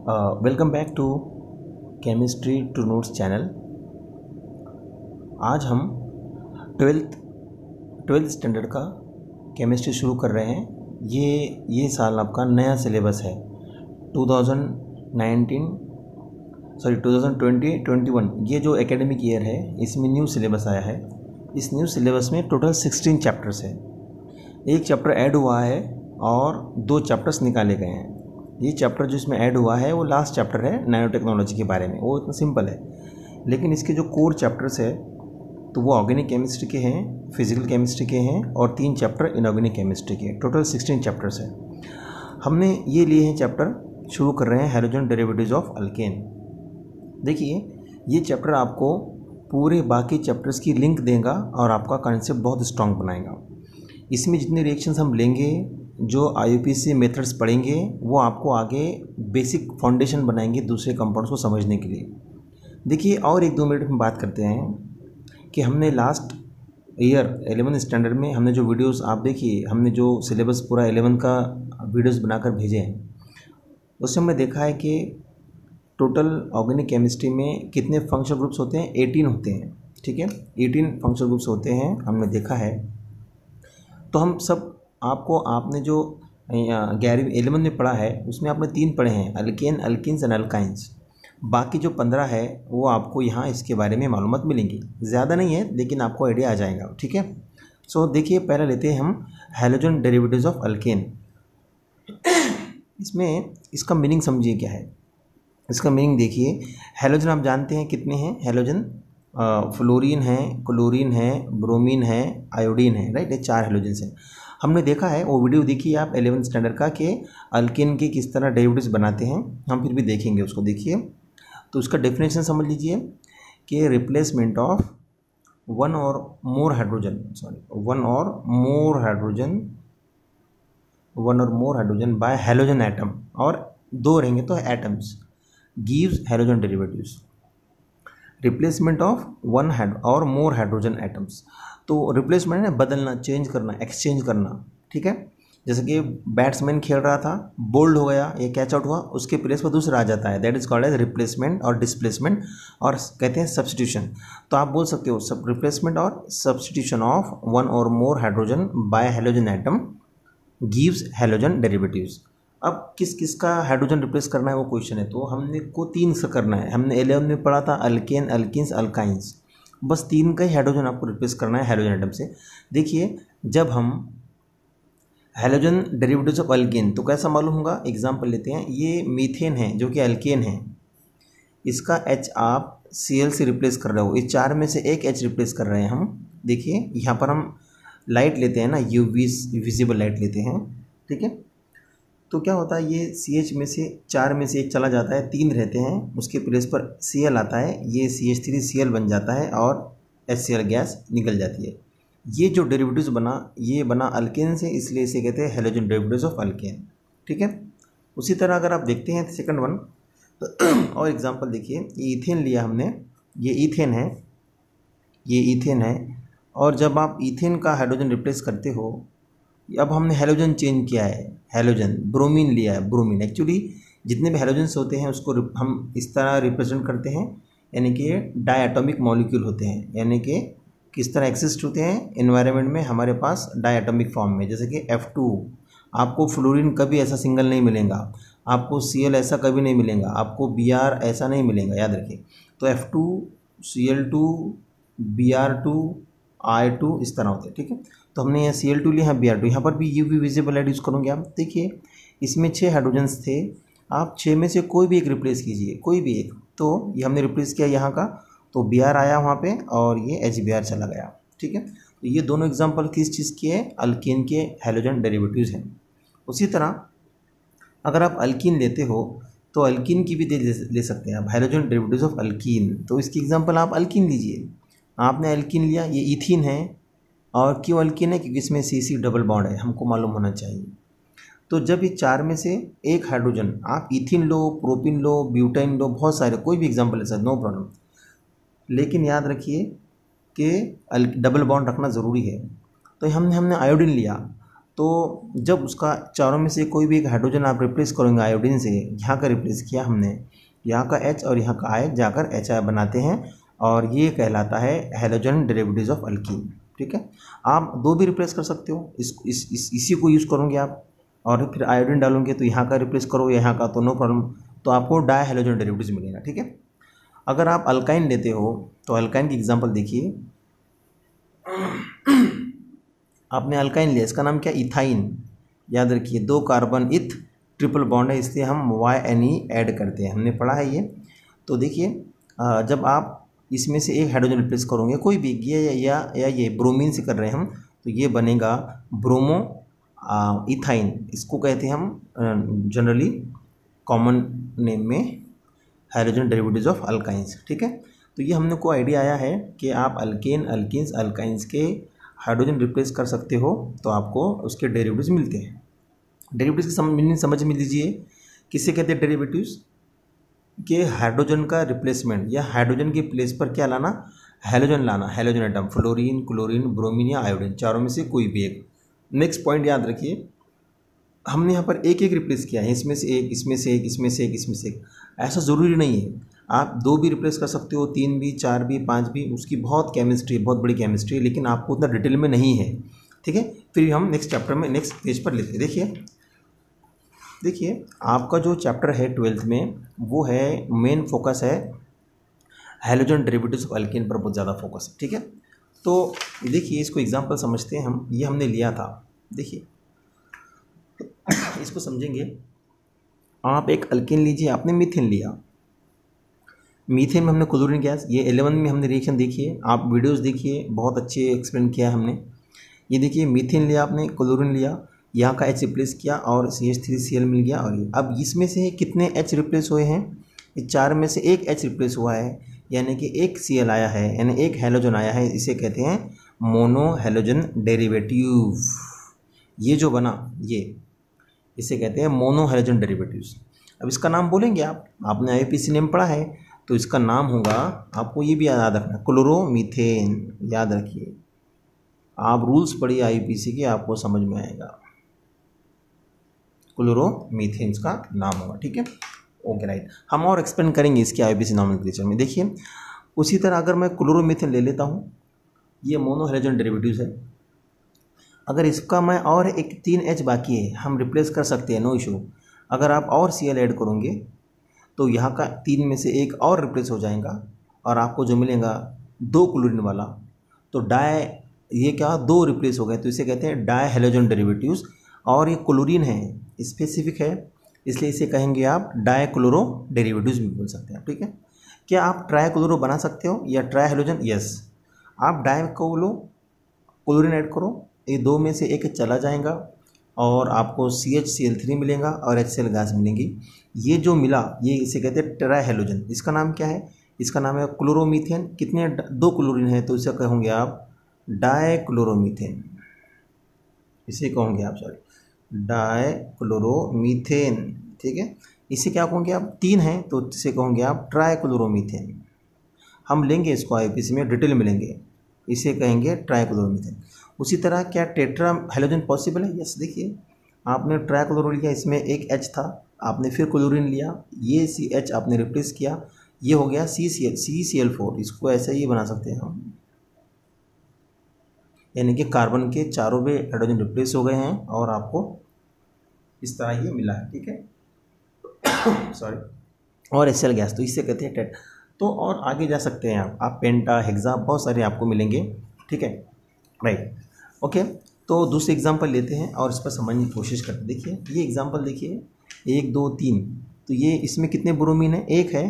Welcome back to chemistry to notes channel. आज हम twelfth standard का केमिस्ट्री शुरू कर रहे हैं। ये साल आपका नया सिलेबस है 2020-21। ये जो एकेडमिक ईयर है इसमें न्यू सिलेबस आया है। इस न्यू सिलेबस में टोटल 16 चैप्टर्स है। एक चैप्टर ऐड हुआ है और 2 चैप्टर्स निकाले गए हैं। ये चैप्टर जो इसमें ऐड हुआ है वो लास्ट चैप्टर है नैनो टेक्नोलॉजी के बारे में। वो इतना सिंपल है, लेकिन इसके जो कोर चैप्टर्स है तो वो ऑर्गेनिक केमिस्ट्री के हैं, फिजिकल केमिस्ट्री के हैं और 3 चैप्टर इनऑर्गेनिक केमिस्ट्री के। टोटल 16 चैप्टर्स है। हमने ये लिए हैं चैप्टर, शुरू कर रहे हैं हैलोजन डेरिवेटिव्स ऑफ अल्केन। देखिए, ये चैप्टर आपको पूरे बाकी चैप्टर्स की लिंक देगा और आपका कॉन्सेप्ट बहुत स्ट्रॉन्ग बनाएगा। इसमें जितने रिएक्शंस हम लेंगे, जो आईयूपीएसी मेथड्स पढ़ेंगे, वो आपको आगे बेसिक फाउंडेशन बनाएंगे दूसरे कंपाउंड्स को समझने के लिए। देखिए, और 1-2 मिनट में बात करते हैं कि हमने लास्ट ईयर 11th स्टैंडर्ड में हमने जो वीडियोस आप देखिए, हमने जो सिलेबस पूरा 11 का वीडियोस बनाकर भेजे हैं, उससे हमने देखा है कि टोटल ऑर्गेनिक केमिस्ट्री में कितने फंक्शनल ग्रुप्स होते हैं। 18 होते हैं, ठीक है, 18 फंक्शनल ग्रुप्स होते हैं, हमने देखा है। तो हम सब आपने जो 11 में पढ़ा है उसमें आपने 3 पढ़े हैं, अल्केन, अल्किन्स एंड अल्काइंस। बाकी जो 15 है वो आपको यहाँ इसके बारे में मालूमात मिलेंगी। ज़्यादा नहीं है लेकिन आपको आइडिया आ जाएगा, ठीक है। सो देखिए, पहले लेते हैं हम हैलोजन डेरिवेटिव्स ऑफ अल्केन। इसमें इसका मीनिंग समझिए क्या है। इसका मीनिंग देखिए, हैलोजन आप जानते हैं कितने हैं। हैलोजन फ्लोरीन है, क्लोरीन है, ब्रोमीन है, आयोडीन है, राइट। ये 4 हैलोजन्स हैं। हमने देखा है, वो वीडियो देखिए आप 11th स्टैंडर्ड का, कि अल्केन के किस तरह डेरिवेटिव्स बनाते हैं। हम फिर भी देखेंगे उसको। देखिए, तो उसका डेफिनेशन समझ लीजिए कि रिप्लेसमेंट ऑफ वन और more hydrogen bye halogen atom, और 2 रहेंगे तो atoms, gives halogen derivatives. Replacement of one और मोर हाइड्रोजन एटम्स, तो रिप्लेसमेंट है बदलना, चेंज करना, एक्सचेंज करना, ठीक है। जैसे कि बैट्समैन खेल रहा था, बोल्ड हो गया, ये कैच आउट हुआ, उसके प्लेस पर दूसरा आ जाता है, that is called as replacement और डिस्प्लेसमेंट, और कहते हैं सब्स्टिट्यूशन। तो आप बोल सकते हो सब रिप्लेसमेंट और सब्स्टिट्यूशन ऑफ वन और more hydrogen bye halogen atom gives halogen derivatives. अब किस किस का हाइड्रोजन रिप्लेस करना है वो क्वेश्चन है। तो हमने को 3 से करना है। हमने 11 में पढ़ा था अल्केन, अल्किन्स, अल्काइंस। बस 3 का ही हाइड्रोजन आपको रिप्लेस करना है हैलोजन एटम से। देखिए, जब हम हैलोजन डेरिवेटिव्स ऑफ अल्केन, तो कैसा मालूम होगा, एग्जांपल लेते हैं। ये मीथेन है जो कि अल्केन है, इसका H आप Cl से रिप्लेस कर रहे हो। इस 4 में से एक H रिप्लेस कर रहे हैं हम। देखिए, यहाँ पर हम लाइट लेते हैं ना, UV विजिबल लाइट लेते हैं, ठीक है। तो क्या होता है, ये CH में से 4 में से एक चला जाता है, 3 रहते हैं, उसके प्लेस पर Cl आता है, ये CH3Cl बन जाता है और HCl गैस निकल जाती है। ये जो डेरिवेटिव्स बना, ये बना अल्केन से, इसलिए इसे कहते हैं हैलोजन डेरिवेटिव्स ऑफ अल्केन, ठीक है। उसी तरह अगर आप देखते हैं सेकंड वन, तो और एग्जांपल देखिए, ये इथेन लिया हमने, ये इथेन है, और जब आप इथेन का हाइड्रोजन रिप्लेस करते हो, अब हमने हैलोजन चेंज किया है, हैलोजन ब्रोमीन लिया है। ब्रोमीन एक्चुअली जितने भी हैलोजन्स होते हैं उसको हम इस तरह रिप्रेजेंट करते हैं, यानी कि डायटोमिक मॉलिक्यूल होते हैं, यानी कि किस तरह एग्जिस्ट होते हैं एनवायरनमेंट में हमारे पास डायटोमिक फॉर्म में। जैसे कि F2, आपको फ्लोरीन कभी ऐसा सिंगल नहीं मिलेगा, आपको Cl ऐसा कभी नहीं मिलेगा, आपको Br ऐसा नहीं मिलेगा, याद रखिए। तो F2, Cl2, Br2, I2 इस तरह होते हैं, ठीक है। तो हमने यहाँ Cl2 लिया, यहाँ Br2, यहाँ पर भी UV विजिबल लाइट यूज़ करोगे आप। देखिए, इसमें 6 हाइड्रोजन्स थे, आप 6 में से कोई भी एक रिप्लेस कीजिए, कोई भी एक। तो ये हमने रिप्लेस किया यहाँ का, तो Br आया वहाँ पे और ये HBr चला गया, ठीक है। तो ये दोनों एग्जांपल किस चीज़ के हैं, अल्कीन के हैलोजन डेरिवेटिव्स हैं। उसी तरह अगर आप अल्कीन लेते हो तो अल्कीन की भी ले सकते हैं आप, हैलोजन डेरिवेटिव्स ऑफ अल्कीन। तो इसकी एग्जाम्पल आप अल्कीन लीजिए। आपने अल्कीन लिया, ये इथीन है, और क्यों अल्कीन है, क्योंकि इसमें CC डबल बॉन्ड है, हमको मालूम होना चाहिए। तो जब ये 4 में से एक हाइड्रोजन, आप इथिन लो, प्रोपिन लो, ब्यूटाइन लो, बहुत सारे, कोई भी एग्जांपल ले सकते, नो प्रॉब्लम, लेकिन याद रखिए कि डबल बॉन्ड रखना ज़रूरी है। तो हमने आयोडीन लिया, तो जब उसका चारों में से कोई भी एक हाइड्रोजन आप रिप्लेस करोगे आयोडीन से, यहाँ का रिप्लेस किया हमने, यहाँ का H और यहाँ का I जाकर HI बनाते हैं और ये कहलाता है हैलोजन डेरिवेटिव्स ऑफ अल्कीन। ठीक है, आप दो भी रिप्लेस कर सकते हो, इसी को यूज़ करोगे आप, और फिर आयोडीन डालोगे तो यहाँ का रिप्लेस करो यहाँ का, तो नो प्रॉब्लम, तो आपको डाई हैलोजन डेरिवेटिव्स मिलेगा। ठीक है, अगर आप अल्काइन लेते हो तो अल्काइन की एग्जांपल देखिए, आपने अल्काइन लिया, इसका नाम क्या, इथाइन। याद रखिए 2 कार्बन इथ ट्रिपल बॉन्ड है, इसलिए हम YNE ऐड करते हैं, हमने पढ़ा है ये। तो देखिए जब आप इसमें से एक हाइड्रोजन रिप्लेस करोगे, कोई भी ये या ये ब्रोमीन से कर रहे हैं हम, तो ये बनेगा ब्रोमो इथाइन, इसको कहते हैं हम जनरली कॉमन नेम में हाइड्रोजन डेरिवेटिव्स ऑफ अल्काइंस। ठीक है, तो ये हमने को आइडिया आया है कि आप अल्केन, अल्किन्स, अल्काइंस के हाइड्रोजन रिप्लेस कर सकते हो तो आपको उसके डेरिवेटिव्स मिलते हैं। डेरिवेटिव्स की मीनिंग समझ में लीजिए, किसे कहते हैं डेरिवेटिव्स, कि हाइड्रोजन का रिप्लेसमेंट या हाइड्रोजन की प्लेस पर क्या लाना, हैलोजन लाना, halogen atom, fluorine, chlorine, bromine या आयोडीन, चारों में से कोई भी एक। नेक्स्ट पॉइंट याद रखिए, हमने यहाँ पर एक एक रिप्लेस किया है, इसमें से एक, इसमें से एक, इसमें से एक, इसमें से एक, ऐसा ज़रूरी नहीं है, आप 2 भी रिप्लेस कर सकते हो, 3 भी, 4 भी, 5 भी, उसकी बहुत केमिस्ट्री, बहुत बड़ी केमिस्ट्री है, लेकिन आपको उतना डिटेल में नहीं है। ठीक है, फिर हम नेक्स्ट चैप्टर में नेक्स्ट पेज पर लेते हैं। देखिए आपका जो चैप्टर है 12th में, वो है मेन फोकस है हैलोजन डेरिवेटिव्स ऑफ अल्कीन पर, बहुत ज़्यादा फोकस है। ठीक है, तो देखिए इसको एग्जांपल समझते हैं हम, ये हमने लिया था, देखिए इसको समझेंगे। आप एक अल्कीन लीजिए, आपने मीथेन लिया, मीथेन में हमने क्लोरीन गैस, ये 11 में हमने रिएक्शन देखिए, आप वीडियोस देखिए, बहुत अच्छे एक्सप्लेन किया है हमने। ये देखिए मीथेन लिया आपने, क्लोरीन लिया, यहाँ का H रिप्लेस किया और CH3Cl मिल गया, और ये अब इसमें से कितने H रिप्लेस हुए हैं, इस 4 में से एक H रिप्लेस हुआ है, यानी कि एक Cl आया है, यानी एक हैलोजन आया है, इसे कहते हैं मोनो हैलोजन डेरिवेटिव। ये जो बना ये, इसे कहते हैं मोनो हैलोजन डेरिवेटिव्स। अब इसका नाम बोलेंगे आप, आपने IUPAC नेम पढ़ा है, तो इसका नाम होगा, आपको ये भी याद रखना, क्लोरोमीथेन। याद रखिए, आप रूल्स पढ़िए IUPAC के, आपको समझ में आएगा, क्लोरोमीथेन का नाम होगा। ठीक है, ओके राइट, हम और एक्सप्लेन करेंगे इसके IUPAC नॉमेनक्लेचर में। देखिए उसी तरह अगर मैं क्लोरोमीथेन ले लेता हूँ, ये मोनो हैलोजन डेरिवेटिव्स है, अगर इसका मैं और एक 3H बाकी है, हम रिप्लेस कर सकते हैं, नो इशू। अगर आप और Cl ऐड करोगे तो यहाँ का 3 में से एक और रिप्लेस हो जाएगा, और आपको जो मिलेगा 2 क्लोरीन वाला, तो डाई, ये क्या 2 रिप्लेस हो गए, तो इसे कहते हैं डाई हैलोजन डेरिवेटिव्स। और ये क्लोरीन है, स्पेसिफिक है, इसलिए इसे कहेंगे आप डाई क्लोरो डेरिवेटिव्स भी बोल सकते हैं। ठीक है, क्या आप ट्राई क्लोरो बना सकते हो या ट्राई हैलोजन, यस, आप डाई क्लोरीन ऐड करो, ये 2 में से एक चला जाएगा और आपको CHCl3 मिलेगा और HCl गैस मिलेंगी। ये जो मिला, ये इसे कहते हैं ट्राई हैलोजन। इसका नाम क्या है, इसका नाम है क्लोरोमीथेन। कितने, 2 क्लोरीन है, तो इसे कहोगे आप डाई क्लोरोमीथेन, इसे कहोगे आप, सॉरी, डाई क्लोरोमीथेन। ठीक है, इसे क्या कहोगे आप, 3 हैं तो इसे कहोगे आप ट्राई क्लोरोमीथेन। हम लेंगे इसको IUPAC में, डिटेल में लेंगे, इसे कहेंगे ट्राई क्लोरोमीथेन। उसी तरह क्या टेट्रा हैलोजन पॉसिबल है, यस। देखिए आपने ट्राई क्लोरीन लिया, इसमें एक H था, आपने फिर क्लोरीन लिया, ये CH आपने रिप्लेस किया, ये हो गया CCl4, इसको ऐसा ही बना सकते हैं हम, यानी कि कार्बन के चारों में हाइड्रोजन रिप्लेस हो गए हैं और आपको इस तरह ये मिला है। ठीक है सॉरी, और HCl गैस, तो इससे कहते हैं टेट। तो और आगे जा सकते हैं आप पेंटा, हेक्सा, बहुत सारे आपको मिलेंगे। ठीक है राइट, ओके। तो दूसरे एग्जांपल लेते हैं और इस पर समझने की कोशिश करते हैं। देखिए ये एग्जांपल देखिए, 1 2 3, तो ये इसमें कितने ब्रोमीन है, 1 है,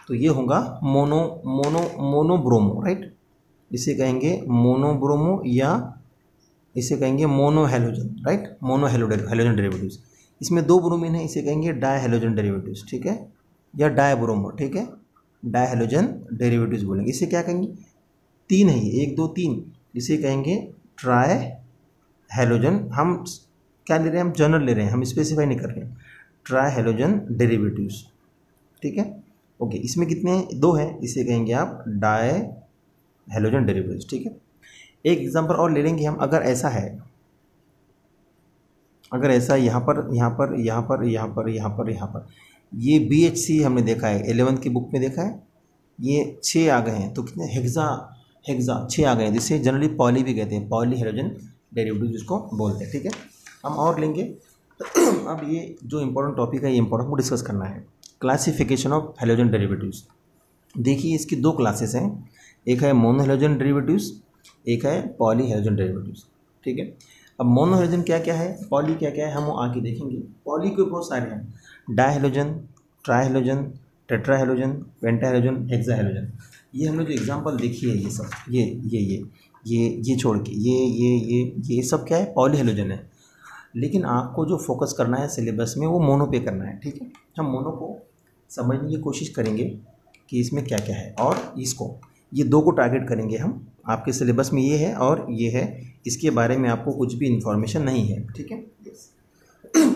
तो ये होगा मोनोब्रोमो, राइट, इसे कहेंगे मोनोब्रोमो या इसे कहेंगे mono halogen, right, mono halogen derivatives. इसमें 2 ब्रोमीन है, इसे कहेंगे डाई हैलोजन डेरिवेटिव्स। ठीक है, या डाई ब्रोमो, ठीक है, डाई हैलोजन डेरिवेटिव्स बोलेंगे। इसे क्या कहेंगे, 3 है, 1 2 3, इसे कहेंगे ट्राई हैलोजन। हम क्या ले रहे हैं, हम जनरल ले रहे हैं, हम स्पेसिफाई नहीं कर रहे हैं, ट्राई हैलोजन डेरिवेटिव्स। ठीक है, ओके, इसमें कितने 2 हैं, इसे कहेंगे आप डाई हैलोजन डेरिवेटिव्स। ठीक है, एक एग्जांपल और ले लेंगे हम, अगर ऐसा है अगर ऐसा यहाँ पर यहाँ पर यहाँ पर यहाँ पर यहाँ पर यहाँ पर ये BHC हमने देखा है 11th की बुक में देखा है, ये 6 आ गए हैं, तो कितने हेक्सा 6 आ गए हैं, जिसे जनरली पॉली भी कहते हैं, पॉली हेलोजन डेरिवेटिव जिसको बोलते हैं। ठीक है, हम और लेंगे। अब ये जो इम्पोर्टेंट टॉपिक है, ये इम्पोर्टेंट को डिस्कस करना है, क्लासिफिकेशन ऑफ हेलोजन डेरिवेटिव्स। देखिए इसकी 2 क्लासेस हैं, एक है मोनो हेलोजन डेरिवेटिव्स, एक है पॉली हेलोजन डेरिवेटिव्स। ठीक है, अब मोनो हेलोजन क्या क्या है, पॉली क्या क्या है, हम वो आके देखेंगे। पॉली के बहुत सारे हैं, di halogen, tri halogen, tetra halogen, penta halogen, hexa halogen. ये हमने जो एग्जांपल देखी है, ये सब ये छोड़ के ये सब क्या है, पॉली हेलोजन है। लेकिन आपको जो फोकस करना है सिलेबस में, वो मोनो पे करना है। ठीक है, हम मोनो को समझने की कोशिश करेंगे कि इसमें क्या क्या है, और इसको ये 2 को टारगेट करेंगे हम। आपके सिलेबस में ये है और ये है, इसके बारे में आपको कुछ भी इन्फॉर्मेशन नहीं है। ठीक है,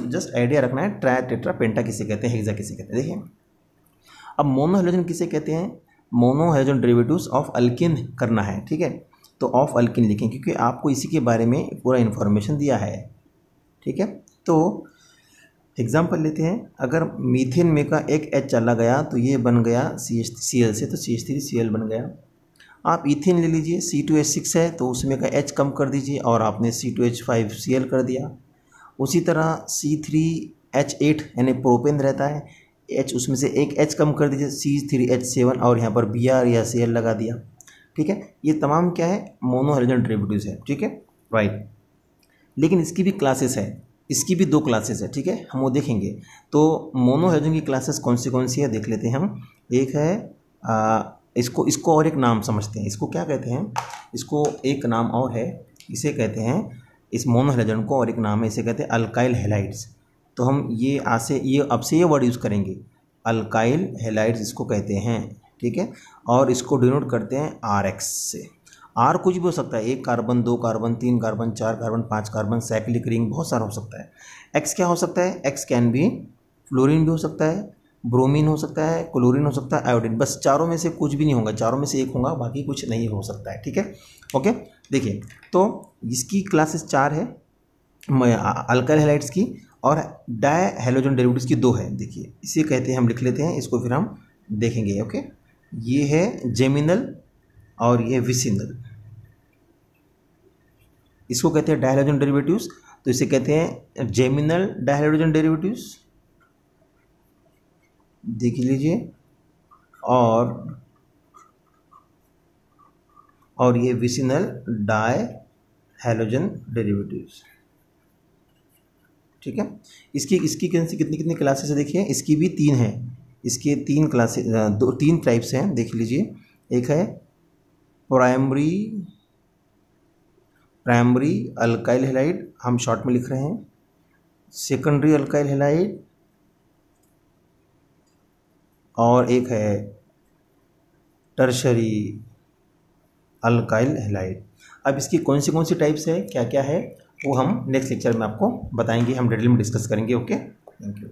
जस्ट आइडिया रखना है, ट्राई, टेट्रा, पेंटा किसे कहते हैं, हेक्सा किसे कहते हैं। देखिए अब मोनो हेलोजन किसे कहते हैं, mono halogen derivatives of alkene करना है। ठीक है, तो ऑफ अल्किन लिखें, क्योंकि आपको इसी के बारे में पूरा इन्फॉर्मेशन दिया है। ठीक है, तो एग्जाम्पल लेते हैं, अगर मीथेन में का एक H चला गया तो ये बन गया CH3Cl से, तो CH3Cl बन गया। आप इथेन ले लीजिए, C2H6 है तो उसमें का H कम कर दीजिए और आपने C2H5Cl कर दिया। उसी तरह C3H8 यानी प्रोपेन रहता है, H उसमें से एक H कम कर दीजिए, C3H7 और यहाँ पर Br या Cl लगा दिया। ठीक है, ये तमाम क्या है, मोनो हेलोजन डेरिवेटिव्स है। ठीक है, राइट। लेकिन इसकी भी क्लासेस है, इसकी भी 2 क्लासेस है। ठीक है, हम वो देखेंगे। तो मोनो हेलोजन की क्लासेस कौन सी है देख लेते हैं हम। एक है इसको और एक नाम समझते हैं, इसको क्या कहते हैं, इसको एक नाम और है, इसे कहते हैं, इस मोनो हेलोजन को और एक नाम है, इसे कहते हैं अल्काइल हैलाइड्स। तो हम ये अब से ये वर्ड यूज़ करेंगे, अल्काइल हैलाइड्स इसको कहते हैं। ठीक है, और इसको डिनोट करते हैं RX से। R कुछ भी हो सकता है, 1 carbon, 2 carbon, 3 carbon, 4 carbon, 5 carbon, cyclic ring, बहुत सारा हो सकता है। X क्या हो सकता है, X कैन भी फ्लोरीन भी हो सकता है, ब्रोमीन हो सकता है, क्लोरीन हो सकता है, आयोडीन। बस चारों में से कुछ भी नहीं होगा, चारों में से एक होगा, बाकी कुछ नहीं हो सकता है। ठीक है, ओके। देखिए तो इसकी क्लासेस 4 है अल्काइल हैलाइड्स की, और डाई हेलोजन डेरिवेटिव्स की 2 है। देखिए इसे कहते हैं, हम लिख लेते हैं, इसको फिर हम देखेंगे। ओके, ये है जेमिनल और ये विसिनल, इसको कहते हैं डाई हेलोजन डेरिवेटिव्स। तो इसे कहते हैं जेमिनल डाई हेलोजन डेरिवेटिव्स, देख लीजिए, और ये विसिनल डाई हेलोजन डेरिवेटिव्स। ठीक है, इसकी कितनी क्लासेस है देखिए, इसकी भी 3 है, इसके 3 क्लासेस, 3 टाइप्स हैं, देख लीजिए। एक है प्राइमरी अल्काइल हैलाइड, हम शॉर्ट में लिख रहे हैं, सेकेंडरी अल्काइल हैलाइड, और एक है टर्शरी अल्काइल हैलाइड। अब इसकी कौन सी टाइप्स है, क्या क्या है, वो हम नेक्स्ट लेक्चर में आपको बताएंगे, हम डिटेल में डिस्कस करेंगे। Okay, thank you.